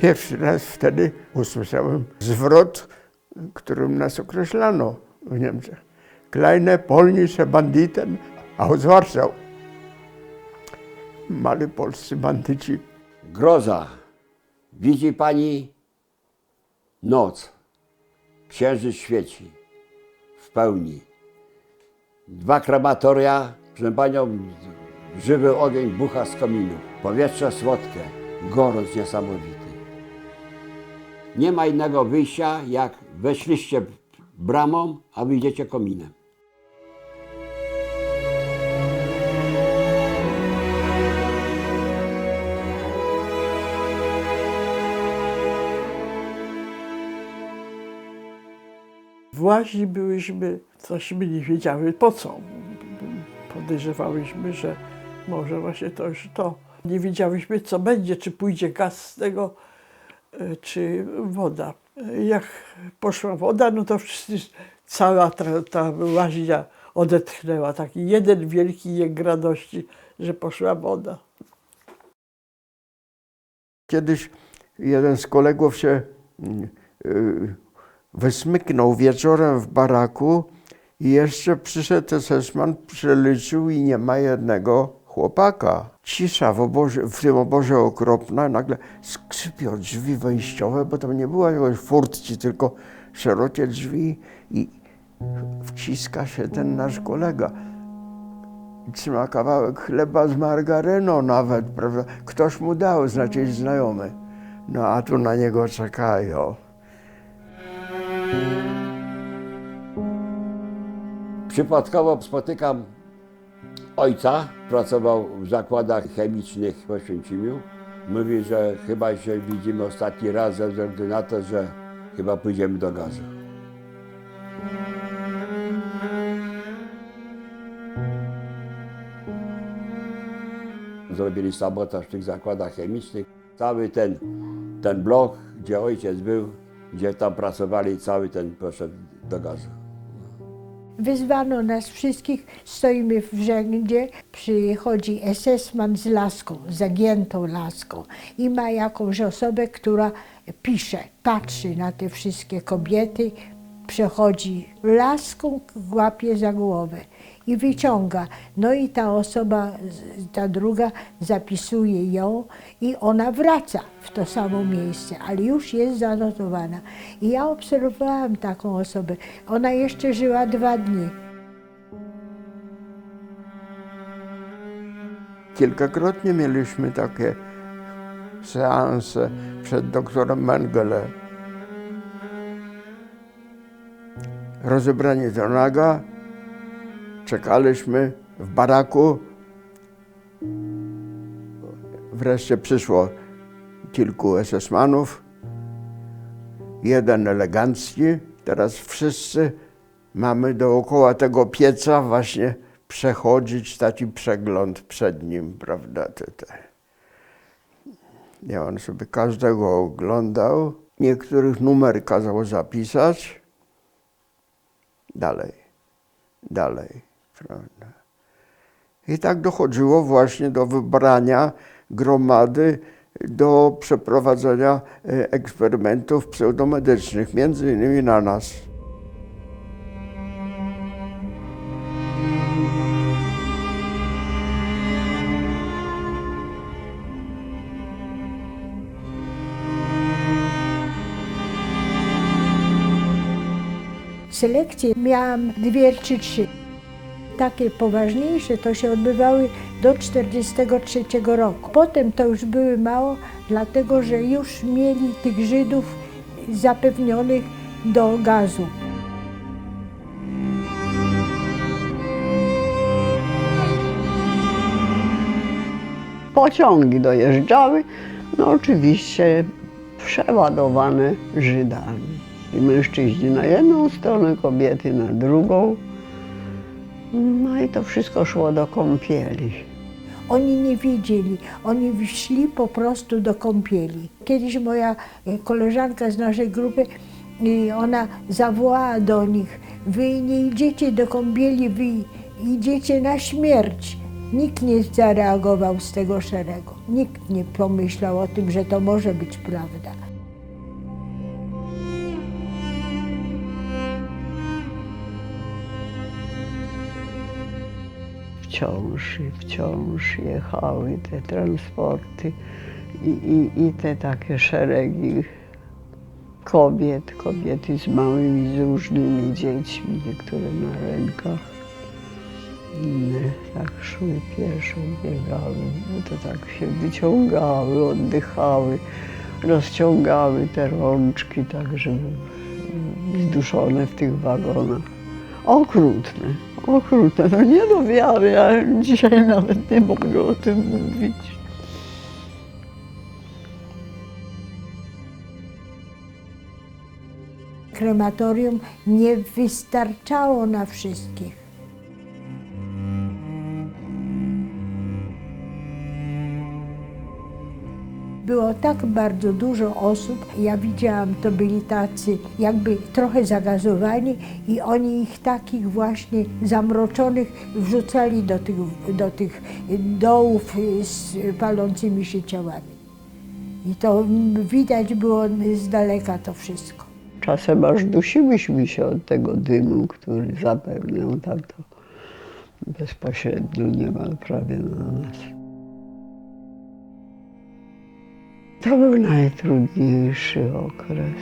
Pierwszy raz wtedy usłyszałem zwrot, którym nas określano w Niemczech. Kleine polnische Banditen aus Warschau. Mali polscy bandyci. Groza. Widzi pani noc. Księżyc świeci w pełni. 2 krematoria, proszę panią, żywy ogień bucha z kominu. Powietrze słodkie, gorąc niesamowity. Nie ma innego wyjścia, jak weszliście bramą, a wyjdziecie kominem. W Łaźni byłyśmy, cośmy nie wiedziały po co. Podejrzewałyśmy, że może właśnie to już to. Nie wiedziałyśmy, co będzie, czy pójdzie gaz z tego, czy woda. Jak poszła woda, no to wszyscy, cała ta łaźnia odetchnęła. Taki jeden wielki jęk radości, że poszła woda. Kiedyś jeden z kolegów się wysmyknął wieczorem w baraku i jeszcze przyszedł esesman, przeliczył i nie ma jednego chłopaka. Cisza w tym obozie okropna, nagle skrzypią drzwi wejściowe, bo tam nie było jakiejś furtki, tylko szerokie drzwi i wciska się ten nasz kolega. Trzyma kawałek chleba z margaryną nawet, prawda? Ktoś mu dał, znaczy znajomy. No a tu na niego czekają. Przypadkowo spotykam ojca, pracował w zakładach chemicznych w Oświęcimiu. Mówi, że chyba się widzimy ostatni raz ze względu na to, że chyba pójdziemy do gazu. Zrobili sabotaż w tych zakładach chemicznych. Cały ten blok, gdzie ojciec był, gdzie tam pracowali, cały ten poszedł do gazu. Wyzwano nas wszystkich, stoimy w rzędzie, przychodzi esesman z laską, zagiętą laską i ma jakąś osobę, która pisze, patrzy na te wszystkie kobiety, przechodzi laską, łapie za głowę i wyciąga. No i ta osoba, ta druga zapisuje ją i ona wraca w to samo miejsce, ale już jest zanotowana. I ja obserwowałam taką osobę. Ona jeszcze żyła 2 dni. Kilkakrotnie mieliśmy takie seanse przed doktorem Mengele. Rozebrani do naga, czekaliśmy w baraku. Wreszcie przyszło kilku esesmanów, jeden elegancki. Teraz wszyscy mamy dookoła tego pieca właśnie przechodzić taki przegląd przed nim, prawda? Ja on sobie każdego oglądał, niektórych numer kazał zapisać. Dalej, prawda? I tak dochodziło właśnie do wybrania gromady, do przeprowadzenia eksperymentów pseudomedycznych, między innymi na nas. Selekcje miałam 2 czy 3. Takie poważniejsze to się odbywały do 1943 roku. Potem to już były mało, dlatego że już mieli tych Żydów zapewnionych do gazu. Pociągi dojeżdżały, no oczywiście przeładowane Żydami. I mężczyźni na jedną stronę, kobiety na drugą. No i to wszystko szło do kąpieli. Oni nie wiedzieli, oni szli po prostu do kąpieli. Kiedyś moja koleżanka z naszej grupy, ona zawołała do nich: wy nie idziecie do kąpieli, wy idziecie na śmierć. Nikt nie zareagował z tego szeregu. Nikt nie pomyślał o tym, że to może być prawda. Wciąż jechały te transporty i te takie szeregi kobiety z małymi, z różnymi dziećmi, niektóre na rękach, inne tak szły pieszo, biegały, no to tak się wyciągały, oddychały, rozciągały te rączki tak, żeby zduszone w tych wagonach. Okrutne, to nie do wiary, ja dzisiaj nawet nie mogę o tym mówić. Krematorium nie wystarczało na wszystkich. Było tak bardzo dużo osób, ja widziałam, to byli tacy jakby trochę zagazowani i oni ich takich właśnie zamroczonych wrzucali do tych dołów z palącymi się ciałami. I to widać było z daleka to wszystko. Czasem aż dusiłyśmy się od tego dymu, który zapełniał tak to bezpośrednio niemal prawie na nas. To był najtrudniejszy okres.